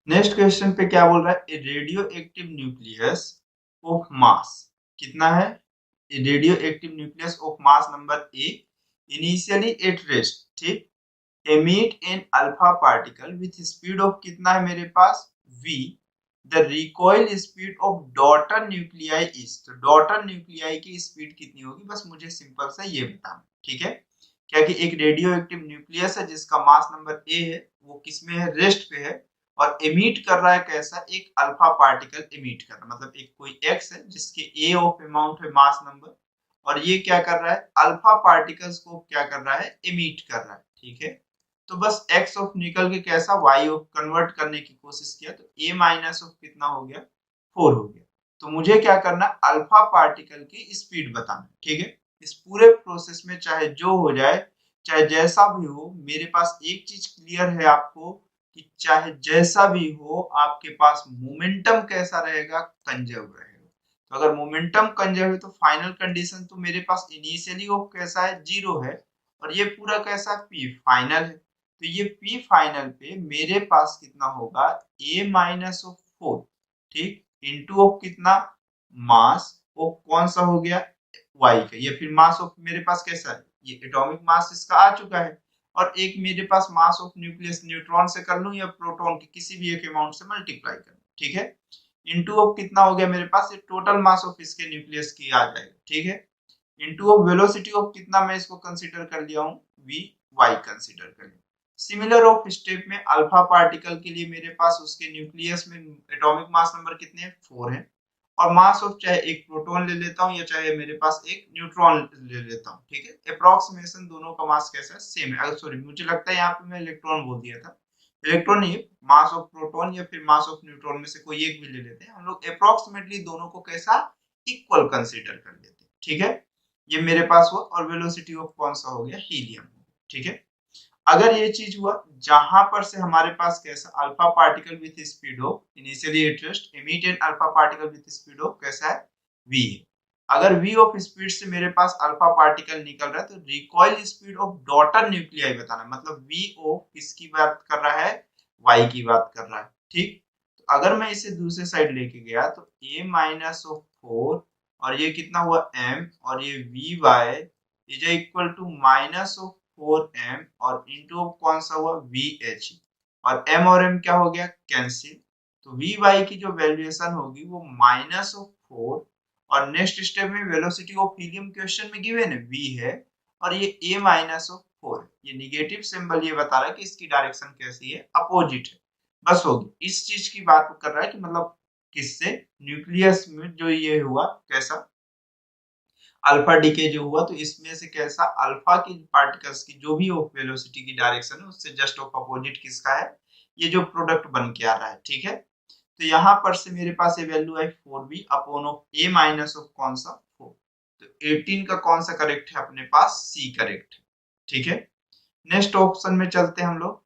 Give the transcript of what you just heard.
Next question पे क्या बोल रहा है, radio active nucleus of mass कितना है, radio active nucleus of mass number A initially at rest, ठीक, emit an alpha particle with speed of कितना है मेरे पास v, the recoil speed of daughter nuclei is, तो daughter nuclei की speed कितनी होगी, बस मुझे सिंपल सा ये बताना, ठीक है। क्या कि एक रेडियो एक्टिव न्यूक्लियस है जिसका मास नंबर ए है, वो किसमें है, रेस्ट पे है, और एमिट कर रहा है कैसा, एक अल्फा पार्टिकल एमिट कर रहा है, मतलब एक कोई एक्स है जिसके ए ऑफ अमाउंट है मास नंबर, और ये क्या कर रहा है, अल्फा पार्टिकल्स को क्या कर रहा है, एमिट कर रहा है, ठीक है। तो बस x ऑफ निकल के कैसा y ऑफ कन्वर्ट करने की कोशिश किया, तो a माइनस ऑफ कितना हो गया, 4 हो गया। तो मुझे क्या करना, अल्फा पार्टिकल की स्पीड बताना, ठीक है। इस पूरे प्रोसेस में चाहे जो हो जाए, चाहे जैसा भी हो, मेरे पास एक चीज क्लियर है आपको कि चाहे जैसा भी हो आपके पास मोमेंटम कैसा रहेगा, कंजर्व रहेगा। तो अगर मोमेंटम कंजर्व है तो फाइनल कंडीशन तो मेरे पास इनिशियली ऑफ कैसा है, 0 है, और ये पूरा कैसा पी फाइनल है। तो ये पी फाइनल पे मेरे पास कितना होगा, ए माइनस ऑफ 4, ठीक, इंटू ऑफ कितना, मास ऑफ कौन सा हो गया, वाई का, ये फिर मास ऑफ मेरे पास कैसा है, ये एटॉमिक मास इसका आ चुका है, और एक मेरे पास मास ऑफ न्यूक्लियस न्यूट्रॉन से कर लूं या प्रोटॉन के किसी भी एक अमाउंट से मल्टीप्लाई कर, ठीक है। इंटू ऑफ कितना हो गया मेरे पास, ये टोटल मास ऑफ इसके न्यूक्लियस की आ जाएगा, ठीक है। इंटू ऑफ वेलोसिटी ऑफ कितना मैं इसको कंसीडर कर लिया हूँ, वी वाई कंसीडर कर लिया। सिमिलर ऑफ स्टेप में अल्फा पार्टिकल के लिए मेरे पास उसके न्यूक्लियस में एटॉमिक मास नंबर कितने हैं, 4 है, और मास ऑफ चाहे एक प्रोटॉन ले लेता हूँ या चाहे मेरे पास एक न्यूट्रॉन ले लेता हूँ, ठीक है। अप्रोक्सीमेशन दोनों का मास कैसा है, सेम है। सॉरी मुझे लगता है यहाँ पे मैं इलेक्ट्रॉन बोल दिया था, इलेक्ट्रॉन नहीं, मास ऑफ प्रोटॉन या फिर मास ऑफ न्यूट्रॉन में से कोई एक भी ले लेते हैं हम लोग, अप्रोक्सीमेटली दोनों को कैसा इक्वल कंसीडर कर लेते हैं, ठीक है। ये मेरे पास हुआ, और वेलोसिटी ऑफ कौन सा हो गया, हीलियम, ठीक है। अगर ये चीज हुआ जहां पर से हमारे पास कैसा alpha particle with speed of initially at rest emit an alpha particle with speed of कैसा है, v है। अगर v ऑफ स्पीड से मेरे पास अल्फा पार्टिकल निकल रहा है तो recoil speed of daughter nuclei बताना, मतलब v ऑफ किसकी बात कर रहा है, y की बात कर रहा है, ठीक। तो अगर मैं इसे दूसरे साइड लेके गया तो a माइनस ऑफ 4, और ये कितना हुआ m, और ये vy is equal to minus of 4m, और इंटू कौन सा हुआ, VH, और m और m क्या हो गया, कैंसिल। तो Vy की जो वैल्यूएशन होगी वो माइनस ऑफ 4, और नेक्स्ट स्टेप में वेलोसिटी ऑफ हीलियम क्वेश्चन में गिवन है v है, और ये a माइनस ऑफ 4 है, ये निगेटिव सिंबल ये बता रहा है कि इसकी डायरेक्शन कैसी है, अपोजिट है। बस होगी, इस चीज की बात कर रहा है कि मतलब किससे, न्यूक्लियस में जो ये हुआ कैसा अल्फा डीके जो हुआ, तो इसमें से कैसा अल्फा की पार्टिकल्स की जो भी वेलोसिटी की डायरेक्शन है उससे जस्ट ऑफ अपोजिट किसका है, ये जो प्रोडक्ट बन के आ रहा है, ठीक है। तो यहाँ पर से मेरे पास ये वैल्यू है 4b upon of a minus of कौन सा 4, तो 18 का कौन सा करेक्ट है अपने पास, सी करेक्ट है, ठीक है। नेक्स्ट ऑप्शन में चलते हैं हम लोग,